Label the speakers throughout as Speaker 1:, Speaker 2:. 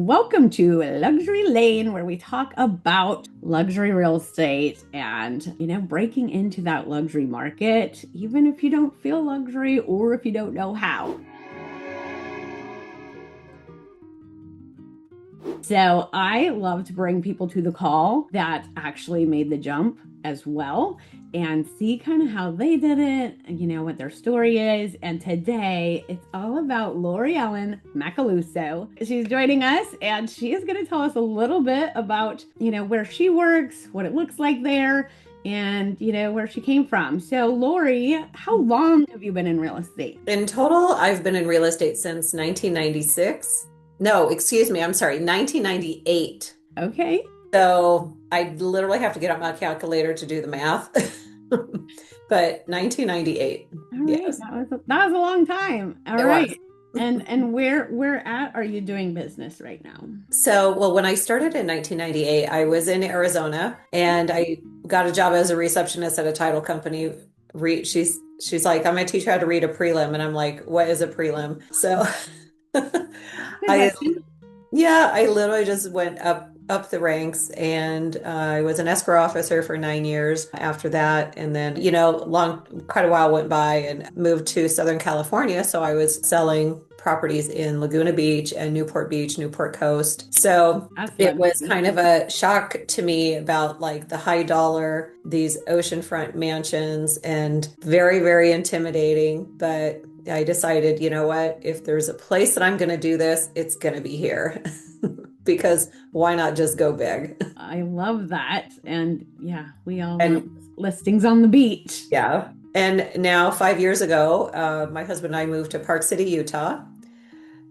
Speaker 1: Welcome to Luxury Lane, where we talk about luxury real estate and, breaking into that luxury market, even if you don't feel luxury or if you don't know how. So I love to bring people to the call that actually made the jump as well and see kind of how they did it, what their story is. And today it's all about Laurie Allen-Macaluso. She's joining us and she is going to tell us a little bit about, where she works, what it looks like there, and, where she came from. So, Laurie, how long have you been in real estate?
Speaker 2: In total, I've been in real estate since 1996. No, excuse me, I'm sorry, 1998.
Speaker 1: Okay.
Speaker 2: So I literally have to get out my calculator to do the math. But 1998,
Speaker 1: All right,
Speaker 2: yes,
Speaker 1: that was a long time. All
Speaker 2: it was.
Speaker 1: right. And where at are you doing business right now?
Speaker 2: Well, when I started in 1998, I was in Arizona and I got a job as a receptionist at a title company. She's like, I'm gonna teach you how to read a prelim, and I'm like, what is a prelim? So
Speaker 1: Good
Speaker 2: I
Speaker 1: question.
Speaker 2: Yeah, I literally just went up the ranks, and I was an escrow officer for 9 years after that. And then, quite a while went by and moved to Southern California. So I was selling properties in Laguna Beach and Newport Beach, Newport Coast. So
Speaker 1: That's
Speaker 2: it was
Speaker 1: luxury.
Speaker 2: kind of a shock to me about like the high dollar, these oceanfront mansions, and very, very intimidating. But I decided, you know what? If there's a place that I'm going to do this, it's going to be here. Because why not just go big?
Speaker 1: I love that. And yeah, we all want
Speaker 2: And
Speaker 1: listings on the beach.
Speaker 2: yeah. And now, 5 years ago, my husband and I moved to Park City, Utah.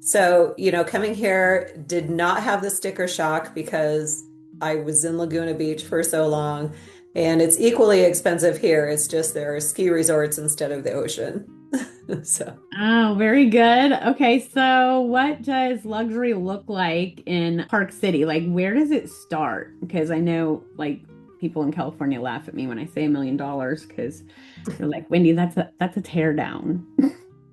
Speaker 2: So, coming here did not have the sticker shock because I was in Laguna Beach for so long. And it's equally expensive here. It's just there are ski resorts instead of the ocean. So.
Speaker 1: Oh, very good. Okay, so what does luxury look like in Park City? Like, where does it start? Because I know, like, people in California laugh at me when I say $1 million because they're like, Wendy, that's a tear down.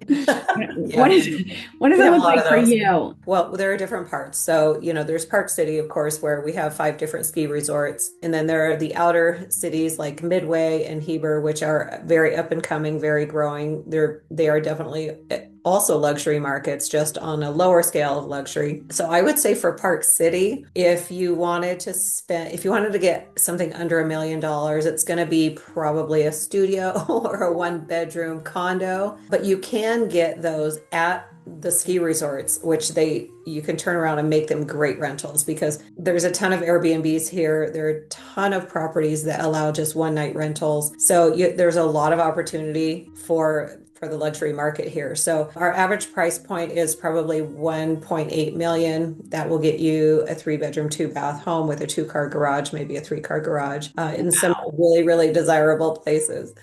Speaker 1: What
Speaker 2: Yeah,
Speaker 1: is what does
Speaker 2: we
Speaker 1: it
Speaker 2: have a
Speaker 1: look
Speaker 2: lot
Speaker 1: like
Speaker 2: of
Speaker 1: for
Speaker 2: those.
Speaker 1: you?
Speaker 2: Well, there are different parts. So, there's Park City, of course, where we have five different ski resorts. And then there are the outer cities like Midway and Heber, which are very up and coming, very growing. They are definitely also luxury markets, just on a lower scale of luxury. So I would say for Park City, if you wanted to get something under $1 million, it's going to be probably a studio or a one bedroom condo. But you can get those at the ski resorts, which you can turn around and make them great rentals because there's a ton of Airbnbs here. There are a ton of properties that allow just one night rentals. So there's a lot of opportunity for the luxury market here. So our average price point is probably 1.8 million. That will get you a three-bedroom, two-bath home with a two-car garage, maybe a three-car garage, in some
Speaker 1: Wow.
Speaker 2: really, really desirable places.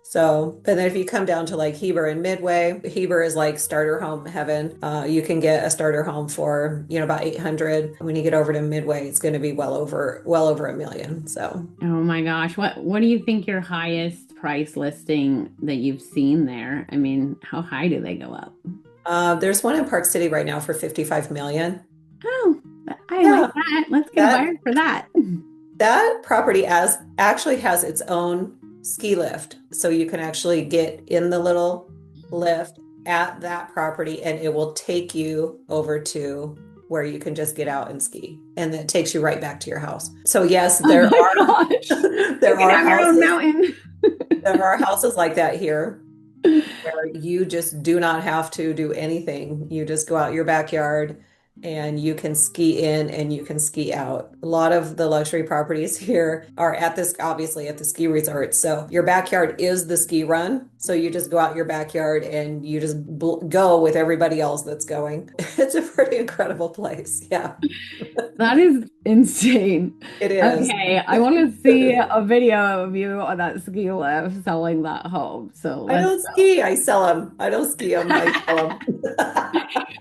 Speaker 2: So, but then if you come down to like Heber and Midway, Heber is like starter home heaven. You can get a starter home for, about 800. When you get over to Midway, it's going to be well over a million. So,
Speaker 1: Oh my gosh. What do you think your highest price listing that you've seen there? I mean, how high do they go up?
Speaker 2: there's one in Park City right now for 55 million.
Speaker 1: Oh, I like
Speaker 2: Yeah,
Speaker 1: that. Let's get a
Speaker 2: that
Speaker 1: buyer for that.
Speaker 2: that property as actually has its own ski lift. So you can actually get in the little lift at that property and it will take you over to where you can just get out and ski. And it takes you right back to your house. So yes,
Speaker 1: Oh
Speaker 2: there
Speaker 1: my
Speaker 2: are
Speaker 1: gosh. You
Speaker 2: there
Speaker 1: can
Speaker 2: are
Speaker 1: have your own
Speaker 2: houses
Speaker 1: mountain.
Speaker 2: there are houses like that here where you just do not have to do anything. You just go out your backyard and you can ski in and you can ski out. A lot of the luxury properties here are obviously at the ski resort. So your backyard is the ski run. So you just go out your backyard and you just go with everybody else that's going. It's a pretty incredible place. Yeah,
Speaker 1: That is insane.
Speaker 2: it is.
Speaker 1: Okay, I want to see a video of you on that ski lift selling that home. So
Speaker 2: I
Speaker 1: let's
Speaker 2: don't ski. I sell them. I don't ski them. I sell them.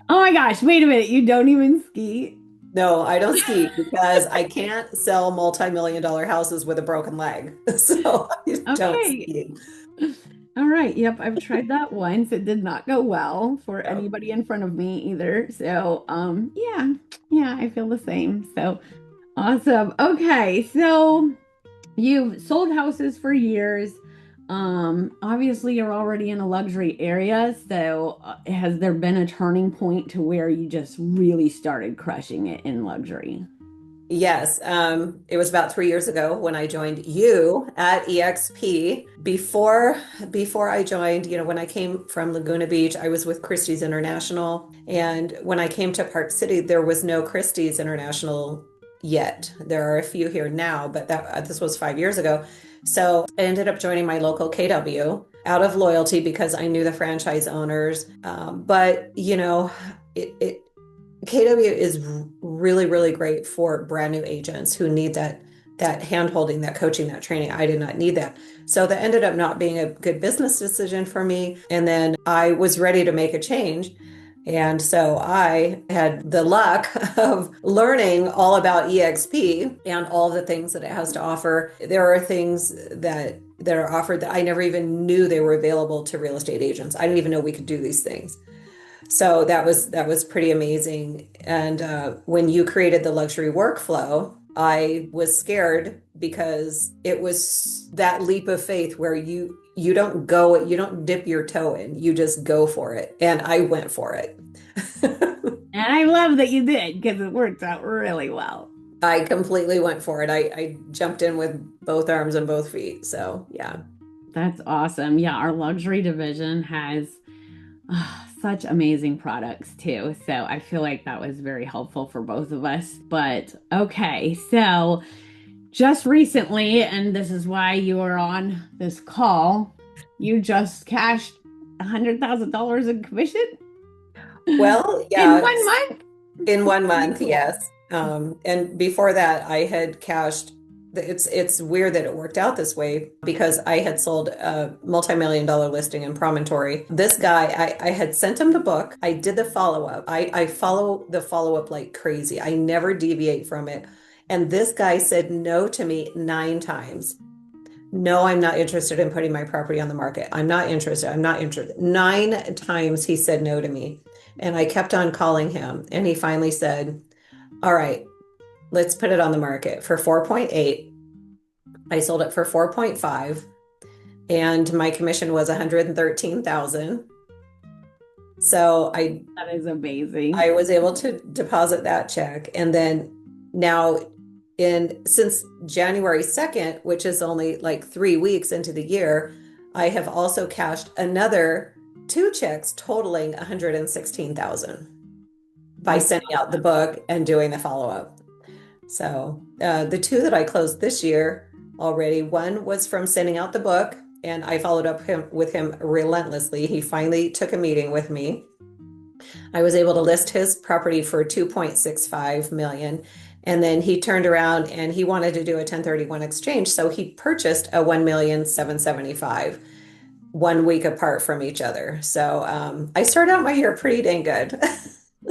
Speaker 1: Oh my gosh, wait a minute. You don't even ski?
Speaker 2: No, I don't ski because I can't sell multi-million dollar houses with a broken leg. So I don't
Speaker 1: Okay.
Speaker 2: ski.
Speaker 1: All right. Yep, I've tried that once. It did not go well for
Speaker 2: So,
Speaker 1: anybody in front of me either. So, yeah. Yeah, I feel the same. So, awesome. Okay. So, you've sold houses for years. Obviously you're already in a luxury area. So, has there been a turning point to where you just really started crushing it in luxury?
Speaker 2: yes, it was about 3 years ago when I joined you at EXP. Before I joined, when I came from Laguna Beach, I was with Christie's International. And when I came to Park City, there was no Christie's International yet. There are a few here now, but this was 5 years ago. So I ended up joining my local KW out of loyalty because I knew the franchise owners. But it KW is really, really great for brand new agents who need that hand holding, that coaching, that training. I did not need that. So that ended up not being a good business decision for me. And then I was ready to make a change. And so I had the luck of learning all about EXP and all the things that it has to offer. There are things that are offered that I never even knew they were available to real estate agents. I didn't even know we could do these things. So that was pretty amazing. And when you created the luxury workflow, I was scared because it was that leap of faith where you don't dip your toe in, you just go for it. And I went for it.
Speaker 1: And I love that you did because it worked out really well.
Speaker 2: I completely went for it. I jumped in with both arms and both feet. So yeah.
Speaker 1: That's awesome. Yeah, our luxury division has such amazing products too. So I feel like that was very helpful for both of us. But okay, so just recently, and this is why you are on this call, you just cashed $100,000 in commission
Speaker 2: Well,
Speaker 1: in
Speaker 2: yeah,
Speaker 1: 1 month.
Speaker 2: in
Speaker 1: That's
Speaker 2: one
Speaker 1: pretty
Speaker 2: month,
Speaker 1: cool.
Speaker 2: yes. And before that, I had cashed. It's weird that it worked out this way because I had sold a multi-million-dollar listing in Promontory. This guy, I had sent him the book. I did the follow-up. I follow the follow-up like crazy. I never deviate from it. And this guy said no to me 9 times. No, I'm not interested in putting my property on the market. I'm not interested. I'm not interested. 9 times he said no to me. And I kept on calling him. And he finally said, all right, let's put it on the market for 4.8. I sold it for 4.5 and my commission was 113,000. So
Speaker 1: That is amazing.
Speaker 2: I was able to deposit that check. And then now since January 2nd, which is only like 3 weeks into the year, I have also cashed another two checks totaling 116,000 by
Speaker 1: That's
Speaker 2: sending out the
Speaker 1: awesome.
Speaker 2: book and doing the follow-up. So the two that I closed this year already, one was from sending out the book, and I followed up with him relentlessly. He finally took a meeting with me. I was able to list his property for 2.65 million. And then he turned around and he wanted to do a 1031 exchange. So he purchased a 1,775,000 1 week apart from each other. So I started out my year pretty dang good.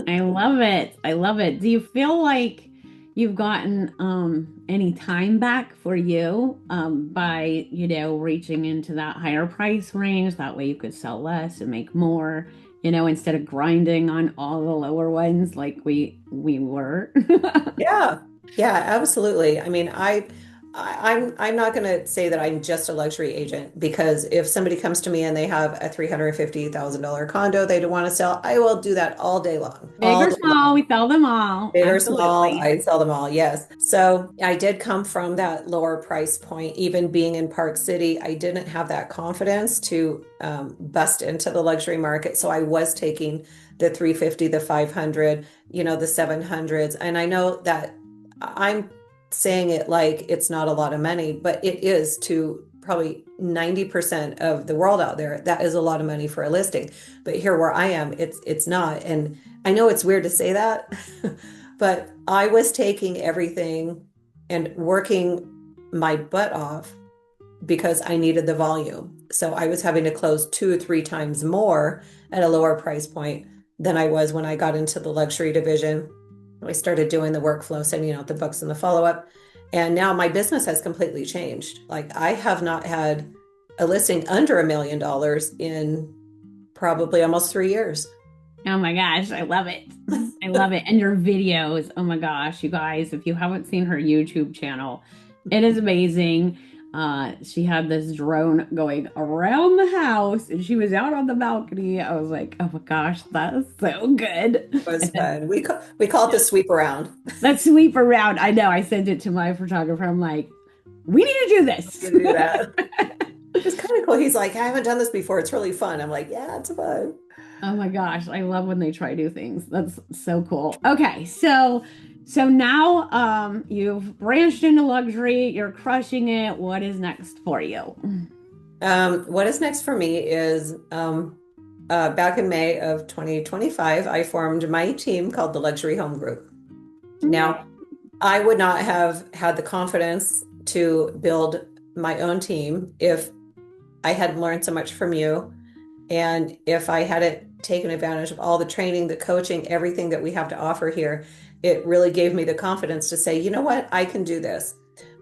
Speaker 1: I love it. I love it. Do you feel like you've gotten any time back for you by, reaching into that higher price range? That way you could sell less and make more, instead of grinding on all the lower ones like we were.
Speaker 2: Yeah, yeah, absolutely. I mean, I'm not going to say that I'm just a luxury agent because if somebody comes to me and they have a $350,000 condo they want to sell, I will do that all day long,
Speaker 1: Big
Speaker 2: all
Speaker 1: or
Speaker 2: day
Speaker 1: small,
Speaker 2: long.
Speaker 1: we sell them all.
Speaker 2: Big or small,
Speaker 1: Absolutely.
Speaker 2: I sell them all. Yes. So I did come from that lower price point. Even being in Park City, I didn't have that confidence to bust into the luxury market. So I was taking the 350, the 500, the 700s. And I know that I'm saying it like it's not a lot of money, but it is to probably 90% of the world out there. That is a lot of money for a listing. But here where I am, it's not. And I know it's weird to say that, but I was taking everything and working my butt off because I needed the volume. So I was having to close 2 or 3 times more at a lower price point than I was when I got into the luxury division. I started doing the workflow, sending out the books and the follow up. And now my business has completely changed. Like I have not had a listing under $1 million in probably almost 3 years.
Speaker 1: Oh my gosh, I love it. I love it. And your videos, oh my gosh, you guys, if you haven't seen her YouTube channel, it is amazing. She had this drone going around the house and she was out on the balcony. I was like, oh my gosh, that is so good.
Speaker 2: It was
Speaker 1: And then
Speaker 2: fun. We call it the sweep around.
Speaker 1: that sweep around. I know I sent it to my photographer. I'm like, we need to do this.
Speaker 2: You do that. It's kind of cool. He's like, I haven't done this before. It's really fun. I'm like, yeah, it's fun.
Speaker 1: Oh my gosh, I love when they try new things. That's so cool. Okay, so now you've branched into luxury, you're crushing it. What is next for you?
Speaker 2: What is next for me is back in May of 2025, I formed my team called the Luxury Home Group. Now, I would not have had the confidence to build my own team if I hadn't learned so much from you and if I hadn't taken advantage of all the training, the coaching, everything that we have to offer here. It really gave me the confidence to say, you know what, I can do this.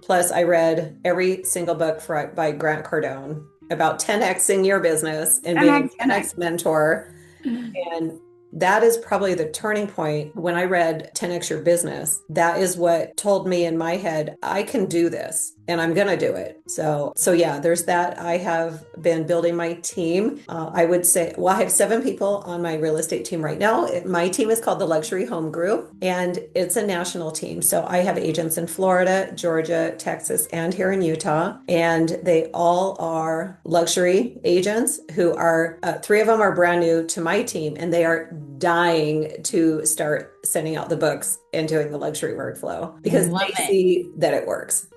Speaker 2: Plus, I read every single book by Grant Cardone about 10xing your business and being a 10x mentor. And that is probably the turning point. When I read 10x Your Business, that is what told me in my head, I can do this and I'm going to do it. So yeah, there's that. I have been building my team. I would say, well, I have 7 people on my real estate team right now. My team is called the Luxury Home Group and it's a national team. So I have agents in Florida, Georgia, Texas, and here in Utah. And they all are luxury agents who are, 3 of them are brand new to my team and they are dying to start sending out the books and doing the luxury workflow because they see that it works.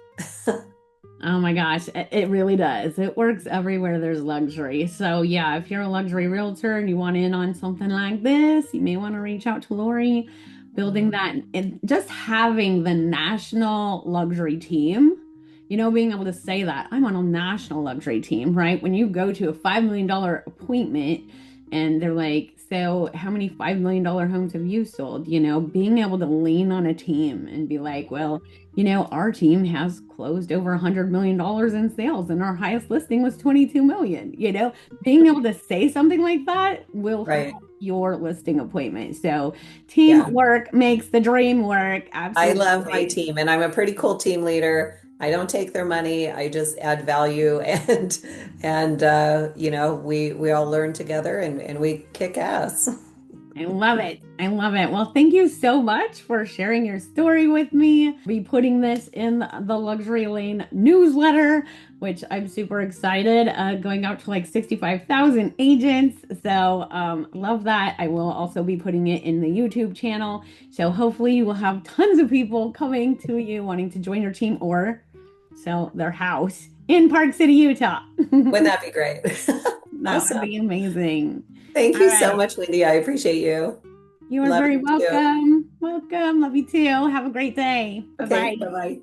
Speaker 1: Oh my gosh, it really does. It works everywhere there's luxury. So yeah, if you're a luxury realtor and you want in on something like this, you may want to reach out to Laurie. Building that and just having the national luxury team, being able to say that I'm on a national luxury team, right? When you go to a $5 million appointment and they're like, so how many $5 million homes have you sold? Being able to lean on a team and be like, well, our team has closed over $100 million in sales and our highest listing was 22 million. Being able to say something like that will help your listing appointment. So teamwork makes the dream work. Absolutely.
Speaker 2: I love my team and I'm a pretty cool team leader. I don't take their money. I just add value and we all learn together and we kick ass.
Speaker 1: I love it. I love it. Well, thank you so much for sharing your story with me. I'll be putting this in the Luxury Lane newsletter, which I'm super excited, going out to like 65,000 agents. So love that. I will also be putting it in the YouTube channel. So hopefully you will have tons of people coming to you wanting to join your team or sell their house in Park City, Utah.
Speaker 2: Wouldn't that be great?
Speaker 1: That would be amazing.
Speaker 2: Thank you so much, Lindy. I appreciate you.
Speaker 1: You are very welcome. Welcome. Love you too. Have a great day. Bye-bye.
Speaker 2: Bye-bye.